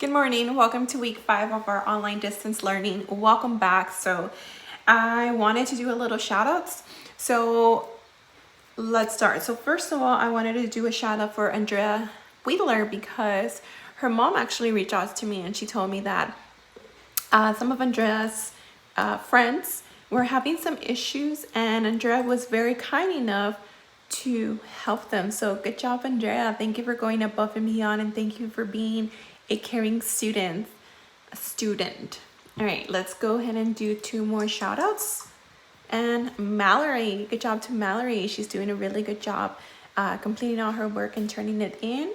Good morning. Welcome to week 5 of our online distance learning. Welcome back. So I wanted to do a little shout outs. So let's start. So first of all, I wanted to do a shout out for Andrea Wheeler because her mom actually reached out to me and she told me that some of Andrea's friends were having some issues and Andrea was very kind enough to help them. So good job, Andrea. Thank you for going above and beyond, and thank you for being a caring student. All right, let's go ahead and do 2 more shout outs. And Mallory, good job to Mallory. She's doing a really good job completing all her work and turning it in.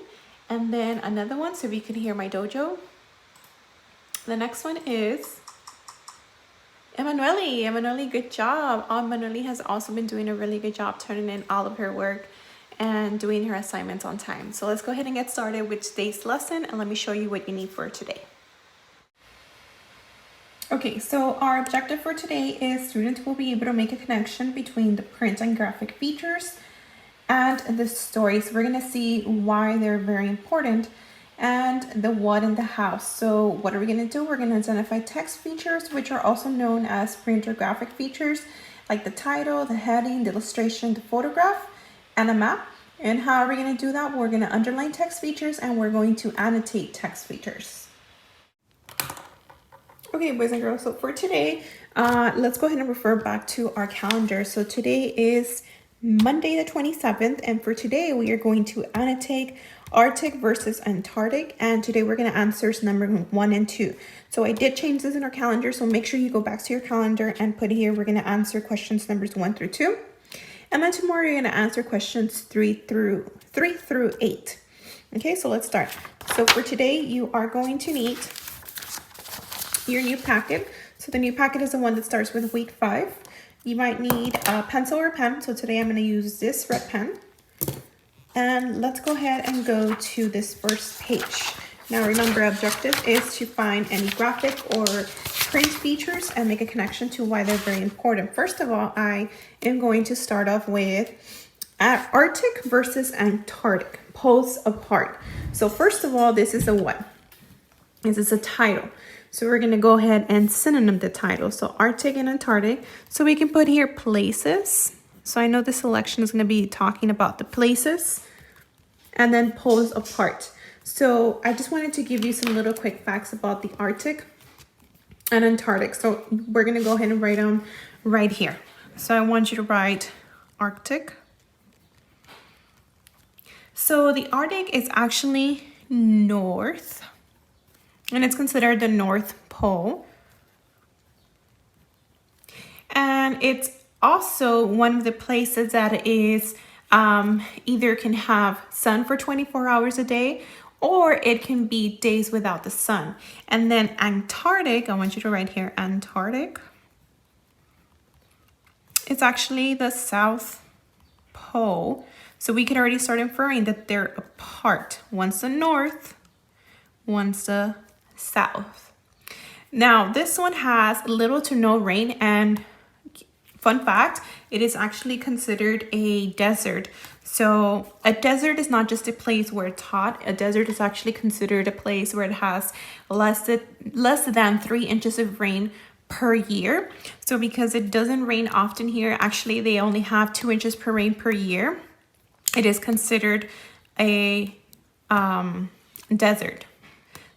And then another one so we can hear my dojo. The next one is Emanuele. Emanuele, good job. Emanuele has also been doing a really good job turning in all of her work and doing her assignments on time. So let's go ahead and get started with today's lesson and let me show you what you need for today. Okay, so our objective for today is students will be able to make a connection between the print and graphic features and the story. So we're gonna see why they're very important and the what and the how. So what are we gonna do? We're gonna identify text features, which are also known as print or graphic features, like the title, the heading, the illustration, the photograph, and a map. And how are we going to do that? We're going to underline text features and we're going to annotate text features. Okay, boys and girls, so for today, let's go ahead and refer back to our calendar. So today is Monday the 27th, and for today we are going to annotate Arctic versus Antarctic, and today we're going to answer number 1 and 2. So I did change this in our calendar, so make sure you go back to your calendar and put here we're going to answer questions numbers 1 through 2. And then tomorrow you're going to answer questions 3 through 8. Okay, so let's start. So for today, you are going to need your new packet. So the new packet is the one that starts with week 5. You might need a pencil or pen. So today I'm going to use this red pen. And let's go ahead and go to this first page. Now remember, objective is to find any graphic or print features and make a connection to why they're very important. First of all, I am going to start off with Arctic versus Antarctic, poles apart. So first of all, this is a what? This is a title. So we're going to go ahead and synonym the title. So Arctic and Antarctic. So we can put here places. So I know the selection is going to be talking about the places, and then poles apart. So I just wanted to give you some little quick facts about the Arctic and Antarctic. So we're going to go ahead and write them right here. So I want you to write Arctic. So the Arctic is actually north, and it's considered the North Pole. And it's also one of the places that is either can have sun for 24 hours a day, or it can be days without the sun. And then Antarctic, I want you to write here, Antarctic. It's actually the South Pole. So we can already start inferring that they're apart. One's the north, one's the south. Now, this one has little to no rain, and fun fact, it is actually considered a desert. So a desert is not just a place where it's hot. A desert is actually considered a place where it has less than 3 inches of rain per year. So because it doesn't rain often here, actually they only have 2 inches per rain per year, it is considered a desert.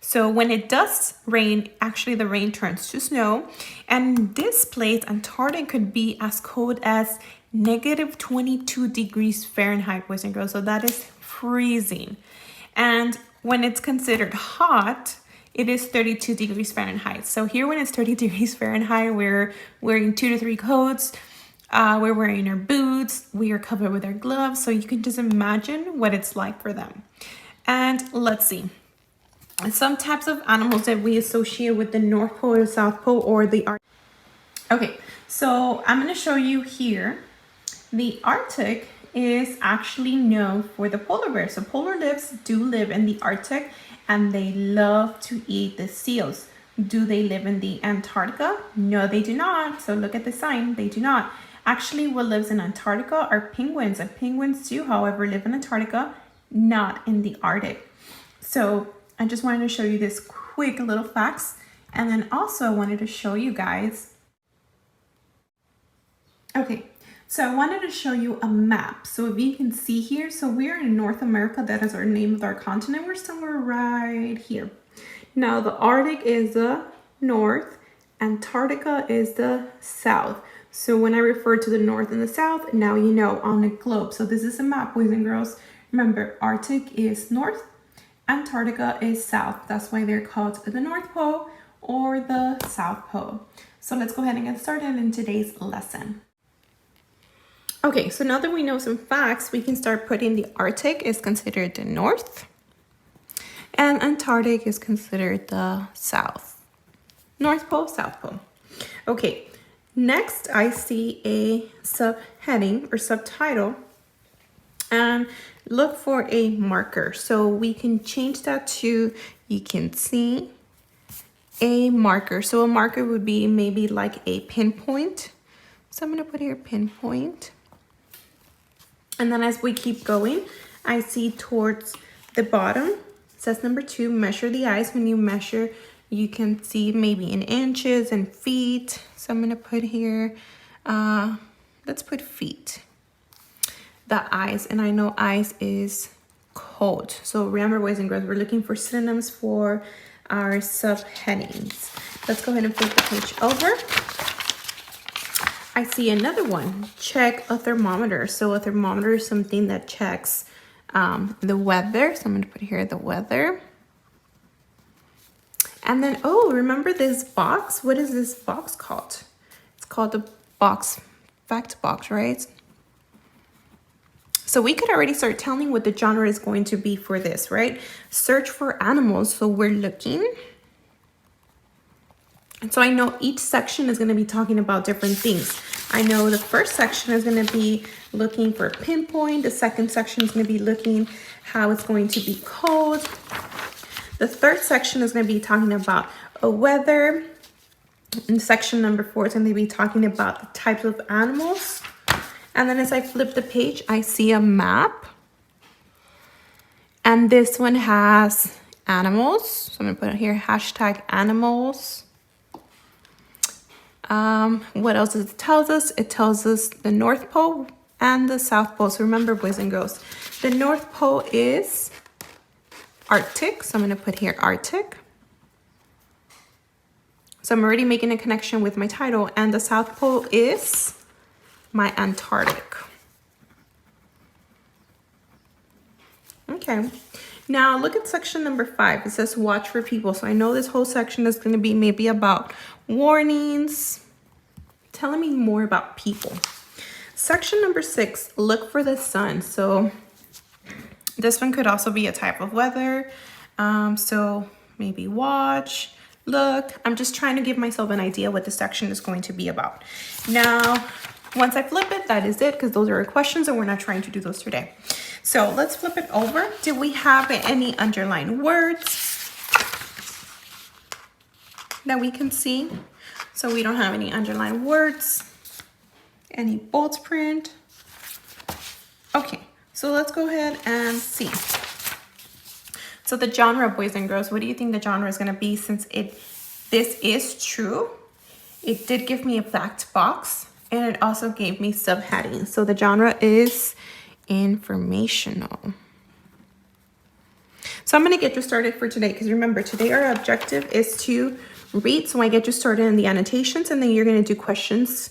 So when it does rain, actually the rain turns to snow. And this place, Antarctica, could be as cold as negative 22 degrees Fahrenheit, boys and girls. So that is freezing. And when it's considered hot, it is 32 degrees Fahrenheit. So here when it's 30 degrees Fahrenheit, we're wearing 2 to 3 coats. We're wearing our boots. We are covered with our gloves. So you can just imagine what it's like for them. And let's see. Some types of animals that we associate with the North Pole or South Pole or the Arctic. Okay, so I'm going to show you here. The Arctic is actually known for the polar bears. So polar bears do live in the Arctic and they love to eat the seals. Do they live in the Antarctica? No, they do not. So look at the sign, they do not. Actually, what lives in Antarctica are penguins, and penguins do, however, live in Antarctica, not in the Arctic. So I just wanted to show you this quick little facts. And then also I wanted to show you guys. Okay, so I wanted to show you a map. So if you can see here, so we're in North America. That is our name of our continent. We're somewhere right here. Now the Arctic is the north, Antarctica is the south. So when I refer to the north and the south, now you know on the globe. So this is a map, boys and girls. Remember, Arctic is north, Antarctica is south. That's why they're called the North Pole or the South Pole. So let's go ahead and get started in today's lesson. Okay, so now that we know some facts, we can start putting the Arctic is considered the north and Antarctic is considered the south. North Pole, South Pole. Okay, next I see a subheading or subtitle and look for a marker. So we can change that to, you can see a marker. So a marker would be maybe like a pinpoint. So I'm gonna put here pinpoint. And then as we keep going, I see towards the bottom, it says number 2, measure the ice. When you measure, you can see maybe in inches and feet. So I'm gonna put here, let's put feet. The ice, and I know ice is cold. So remember, boys and girls, we're looking for synonyms for our subheadings. Let's go ahead and flip the page over. I see another one, check a thermometer. So a thermometer is something that checks the weather. So I'm gonna put here the weather. And then, oh, remember this box? What is this box called? It's called the fact box, right? So we could already start telling what the genre is going to be for this, right? Search for animals. So we're looking. And so I know each section is going to be talking about different things. I know the first section is going to be looking for a pinpoint. The second section is going to be looking how it's going to be cold. The third section is going to be talking about a weather. And section number 4 is going to be talking about the types of animals. And then as I flip the page, I see a map. And this one has animals. So I'm going to put here hashtag animals. What else does it tell us? It tells us the North Pole and the South Pole. So remember, boys and girls, the North Pole is Arctic. So I'm going to put here Arctic. So I'm already making a connection with my title. And the South Pole is my Antarctic. Okay, now look at section number 5. It says watch for people. So I know this whole section is going to be maybe about warnings, telling me more about people. Section number 6, look for the sun. So this one could also be a type of weather. So maybe watch, look. I'm just trying to give myself an idea what this section is going to be about. Now, once I flip it, that is it, because those are our questions and we're not trying to do those today. So let's flip it over. Do we have any underlined words that we can see? So we don't have any underlined words, any bold print. Okay, so let's go ahead and see. So the genre, boys and girls, what do you think the genre is going to be? Since this is true, it did give me a fact box. And it also gave me subheadings. So the genre is informational. So I'm going to get you started for today. Because remember, today our objective is to read. So I get you started in the annotations. And then you're going to do questions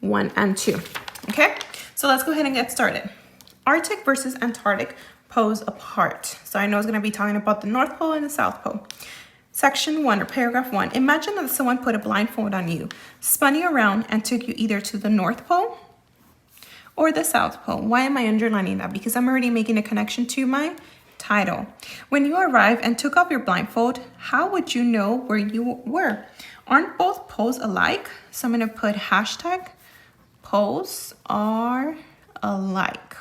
1 and 2. Okay? So let's go ahead and get started. Arctic versus Antarctic poles apart. So I know it's going to be talking about the North Pole and the South Pole. Section 1 or paragraph 1, imagine that someone put a blindfold on you, spun you around and took you either to the North Pole or the South Pole. Why am I underlining that? Because I'm already making a connection to my title. When you arrived and took off your blindfold, how would you know where you were? Aren't both poles alike? So I'm going to put hashtag poles are alike.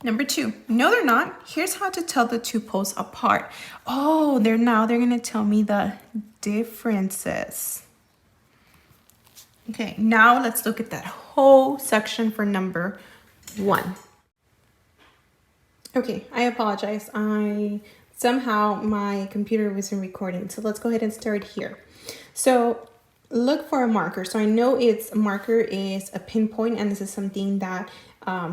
Number 2, no, they're not. Here's how to tell the two poles apart. Oh, they're going to tell me the differences. Okay, now let's look at that whole section for number 1. Okay, I apologize. I Somehow my computer wasn't recording. So let's go ahead and start here. So look for a marker. So I know a marker is a pinpoint, and this is something that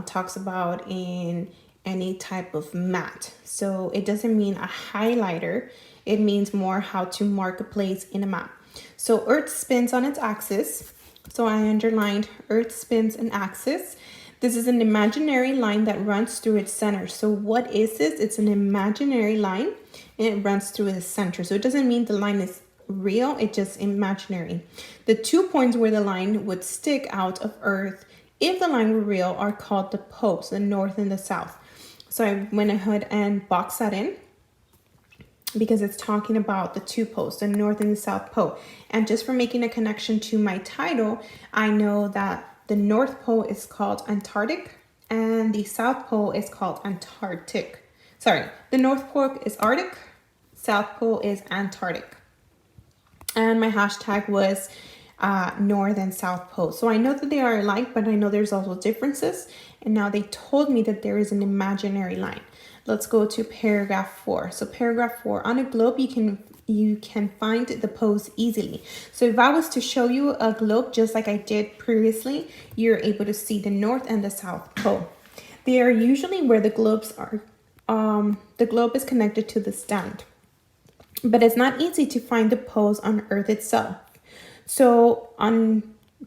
talks about in any type of mat. So it doesn't mean a highlighter. It means more how to mark a place in a map. So Earth spins on its axis. So I underlined Earth spins an axis. This is an imaginary line that runs through its center. So what is this? It's an imaginary line and it runs through the center. So it doesn't mean the line is real, it's just imaginary. The 2 points where the line would stick out of Earth, if the line were real, are called the poles, the north and the south. So I went ahead and boxed that in because it's talking about the 2 poles, the north and the south pole. And just for making a connection to my title, I know that the North Pole is called Antarctic and the South Pole is called Antarctic. Sorry, the North Pole is Arctic, South Pole is Antarctic. And my hashtag was North and South Pole. So I know that they are alike, but I know there's also differences. And now they told me that there is an imaginary line. Let's go to paragraph 4. So paragraph 4, on a globe you can find the poles easily. So if I was to show you a globe just like I did previously, you're able to see the North and the South Pole. They are usually where the globes are. The globe is connected to the stand, but it's not easy to find the poles on Earth itself. So on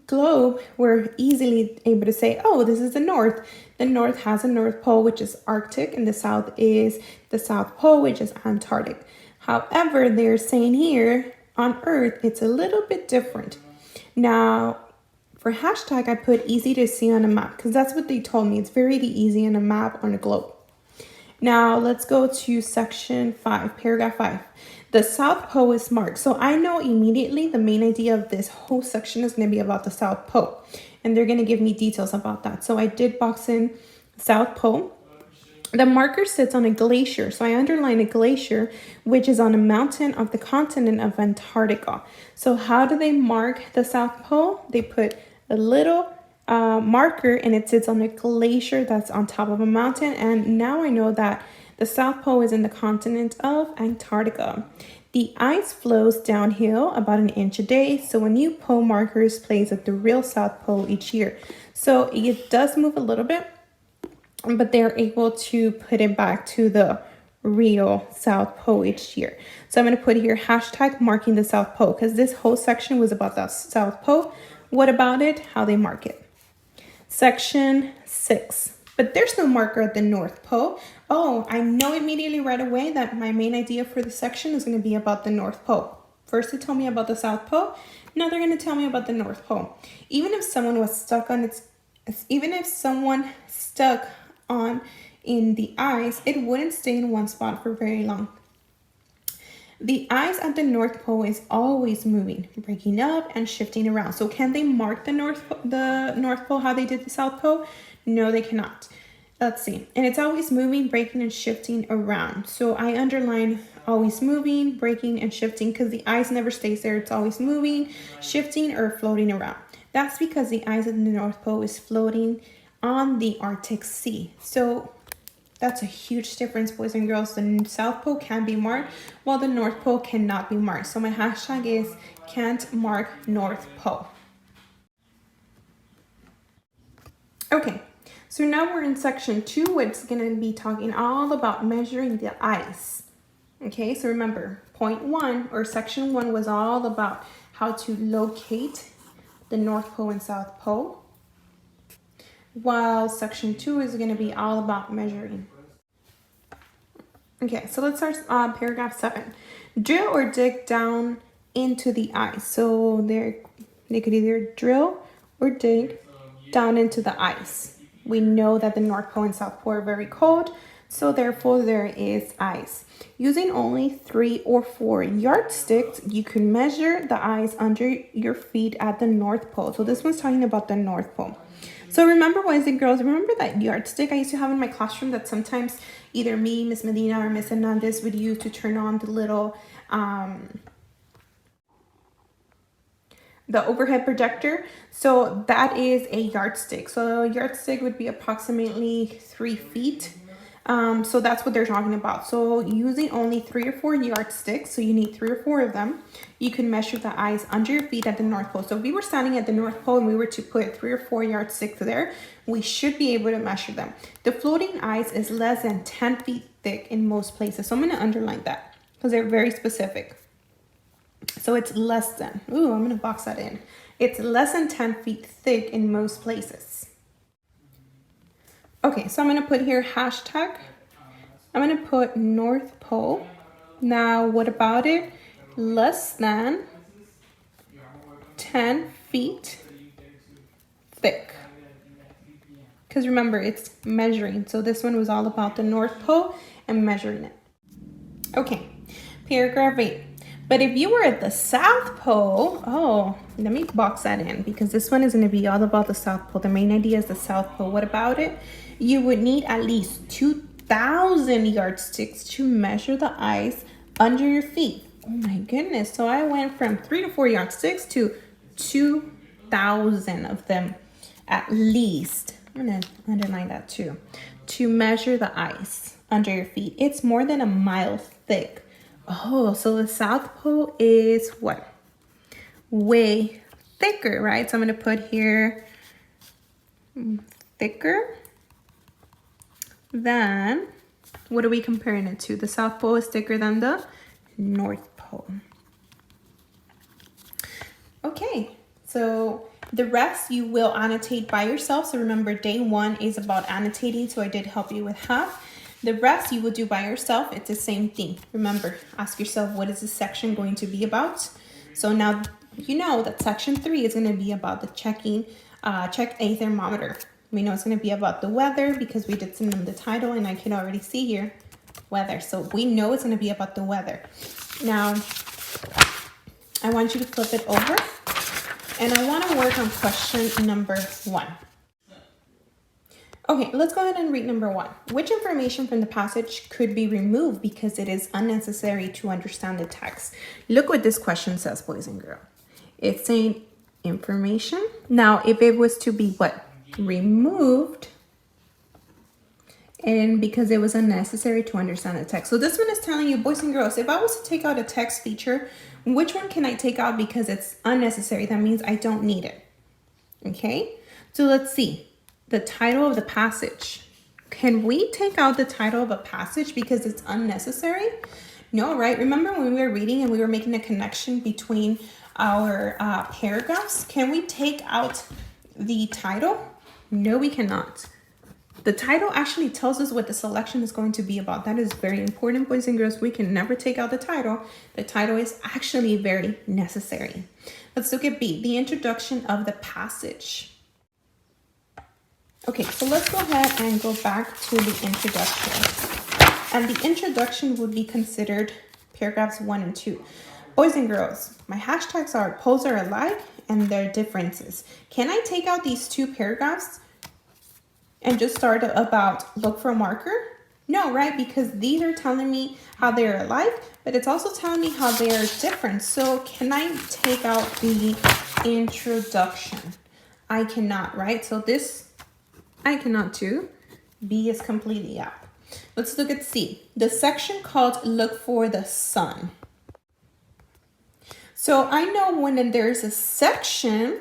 globe, we're easily able to say, oh, this is the North. The North has a North Pole, which is Arctic, and the South is the South Pole, which is Antarctic. However, they're saying here on Earth, it's a little bit different. Now, for hashtag, I put easy to see on a map because that's what they told me. It's very easy on a map on a globe. Now, let's go to section 5, paragraph 5. The South Pole is marked. So I know immediately the main idea of this whole section is going to be about the South Pole. And they're going to give me details about that. So I did box in South Pole. The marker sits on a glacier. So I underline a glacier, which is on a mountain of the continent of Antarctica. So how do they mark the South Pole? They put a little marker and it sits on a glacier that's on top of a mountain. And now I know that the South Pole is in the continent of Antarctica. The ice flows downhill about an inch a day. So a new pole marker is placed at the real South Pole each year. So it does move a little bit, but they're able to put it back to the real South Pole each year. So I'm going to put here hashtag marking the South Pole because this whole section was about the South Pole. What about it? How they mark it. Section 6. But there's no marker at the North Pole. Oh, I know immediately right away that my main idea for the section is going to be about the North Pole. First they told me about the South Pole. Now they're going to tell me about the North Pole. Even if someone stuck on in the ice, it wouldn't stay in one spot for very long. The ice at the North Pole is always moving, breaking up and shifting around. So can they mark the North Pole how they did the South Pole? No, they cannot. Let's see. And it's always moving, breaking, and shifting around. So I underline always moving, breaking, and shifting because the ice never stays there. It's always moving, shifting, or floating around. That's because the ice at the North Pole is floating on the Arctic Sea. So that's a huge difference, boys and girls. The South Pole can be marked while the North Pole cannot be marked. So my hashtag is can't mark North Pole. Okay, so now we're in section 2, which is going to be talking all about measuring the ice. Okay, so remember, point 1 or section 1 was all about how to locate the North Pole and South Pole, while section 2 is going to be all about measuring. Okay, so let's start paragraph 7. Drill or dig down into the ice. So they could either drill or dig down into the ice. We know that the North Pole and South Pole are very cold, so therefore there is ice. Using only 3 or 4 yardsticks, you can measure the ice under your feet at the North Pole. So this one's talking about the North Pole. So remember, boys and girls, remember that yardstick I used to have in my classroom that sometimes either me, Miss Medina, or Miss Hernandez would use to turn on the little the overhead projector. So that is a yardstick. So a yardstick would be approximately 3 feet So that's what they're talking about. So using only 3 or 4 yardsticks, so you need 3 or 4 of them, you can measure the ice under your feet at the North Pole. So if we were standing at the North Pole and we were to put 3 or 4 yardsticks there, we should be able to measure them. The floating ice is less than 10 feet thick in most places. So I'm going to underline that because they're very specific. So it's less than, I'm going to box that in. It's less than 10 feet thick in most places. Okay, so I'm going to put here hashtag. I'm going to put North Pole. Now, what about it? Less than 10 feet thick. Because remember, it's measuring. So this one was all about the North Pole and measuring it. Okay, paragraph 8. But if you were at the South Pole, let me box that in because this one is going to be all about the South Pole. The main idea is the South Pole. What about it? You would need at least 2,000 yardsticks to measure the ice under your feet. Oh my goodness. So I went from 3 to 4 yardsticks to 2,000 of them at least. I'm going to underline that too. To measure the ice under your feet. It's more than a mile thick. Oh, so the South Pole is what? Way thicker, right? So I'm going to put here thicker than, what are we comparing it to? The South Pole is thicker than the North Pole. Okay, so the rest you will annotate by yourself. So remember, day 1 is about annotating. So I did help you with half. The rest you will do by yourself. It's the same thing. Remember, ask yourself, what is this section going to be about? So now you know that section 3 is going to be about the check a thermometer. We know it's going to be about the weather because we did send them the title and I can already see here weather. So we know it's going to be about the weather. Now, I want you to flip it over and I want to work on question number 1. Okay, let's go ahead and read number 1. Which information from the passage could be removed because it is unnecessary to understand the text? Look what this question says, boys and girls. It's saying information. Now, if it was to be what? Removed, and because it was unnecessary to understand the text. So this one is telling you, boys and girls, if I was to take out a text feature, which one can I take out because it's unnecessary? That means I don't need it. Okay, so let's see. The title of the passage. Can we take out the title of a passage because it's unnecessary? No, right? Remember when we were reading and we were making a connection between our paragraphs? Can we take out the title? No, we cannot. The title actually tells us what the selection is going to be about. That is very important, boys and girls. We can never take out the title. The title is actually very necessary. Let's look at B, the introduction of the passage. Okay, so let's go ahead and go back to the introduction. And the introduction would be considered paragraphs 1 and 2. Boys and girls, my hashtags are poles are alike and their differences. Can I take out these 2 paragraphs and just start about look for a marker? No, right? Because these are telling me how they're alike, but it's also telling me how they are different. So can I take out the introduction? I cannot, right? So this, I cannot too. B is completely out. Let's look at C. The section called look for the sun. So I know when there's a section,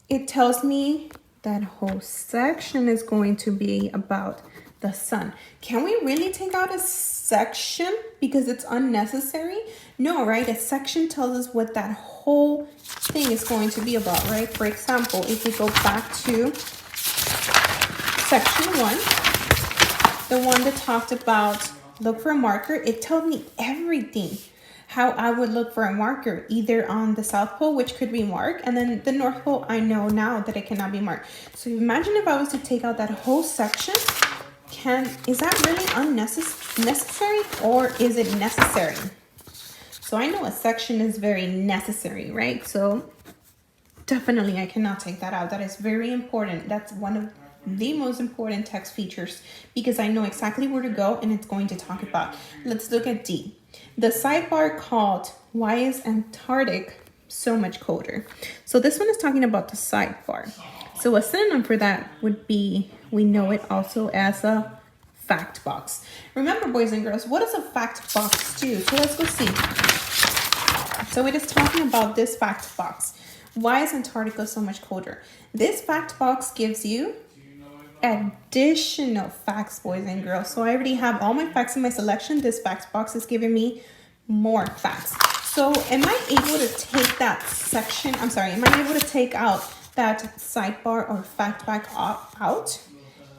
it tells me that whole section is going to be about the sun. Can we really take out a section because it's unnecessary? No, right? A section tells us what that whole thing is going to be about, right? For example, if we go back to section 1, the one that talked about look for a marker, it told me everything. How I would look for a marker, either on the South Pole, which could be marked, and then the North Pole, I know now that it cannot be marked. So imagine if I was to take out that whole section, is that really unnecessary or is it necessary? So I know a section is very necessary, right? So definitely I cannot take that out. That is very important. That's one of the most important text features because I know exactly where to go and it's going to talk about. Let's look at D. The sidebar called Why is Antarctic So Much Colder? So this one is talking about the sidebar. So a synonym for that would be, we know it also as a fact box. Remember, boys and girls, what does a fact box do? So let's go see. So it is talking about this fact box. Why is Antarctica so much colder? This fact box gives you additional facts, boys and girls. So I already have all my facts in my selection. This fact box is giving me more facts. So am I able to take that section? I'm sorry, am I able to take out that sidebar or fact back out?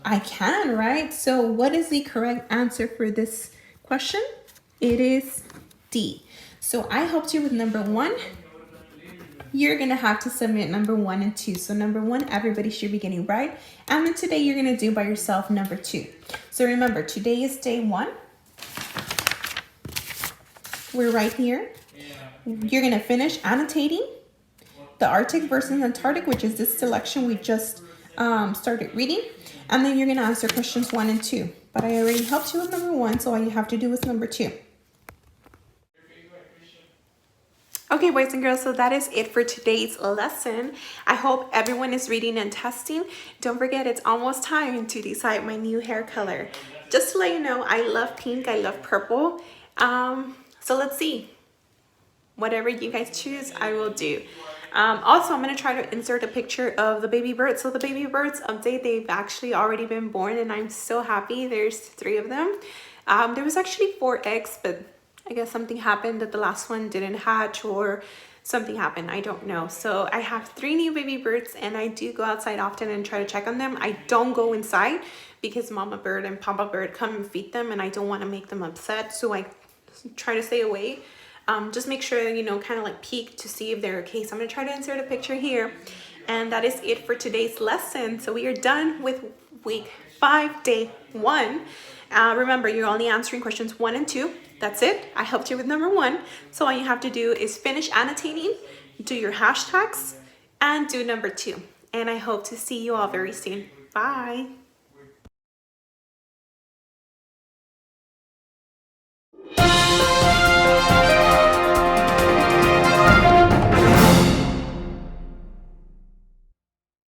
I can, right? So what is the correct answer for this question? It is D. So I helped you with number 1. You're gonna have to submit number 1 and 2. So number 1, everybody should be getting right. And then today you're gonna do by yourself number 2. So remember, today is day 1. We're right here. You're gonna finish annotating the Arctic versus Antarctic, which is this selection we just started reading. And then you're gonna answer questions 1 and 2. But I already helped you with number 1, so all you have to do is number 2. Okay, boys and girls, so that is it for today's lesson. I hope everyone is reading and testing. Don't forget, it's almost time to decide my new hair color. Just to let you know, I love pink, I love purple. So let's see. Whatever you guys choose, I will do. Also, I'm going to try to insert a picture of the baby birds. So the baby birds update, they've actually already been born, and I'm so happy. There's 3 of them. There was actually 4 eggs, but I guess something happened that the last one didn't hatch, or something happened. I don't know. So I have 3 new baby birds, and I do go outside often and try to check on them. I don't go inside because Mama Bird and Papa Bird come and feed them, and I don't want to make them upset. So I try to stay away. Just make sure, you know, kind of like peek to see if they're okay. So I'm going to try to insert a picture here. And that is it for today's lesson. So we are done with week 5, day 1. Remember, you're only answering questions 1 and 2. That's it. I helped you with number 1. So all you have to do is finish annotating, do your hashtags, and do number 2. And I hope to see you all very soon. Bye.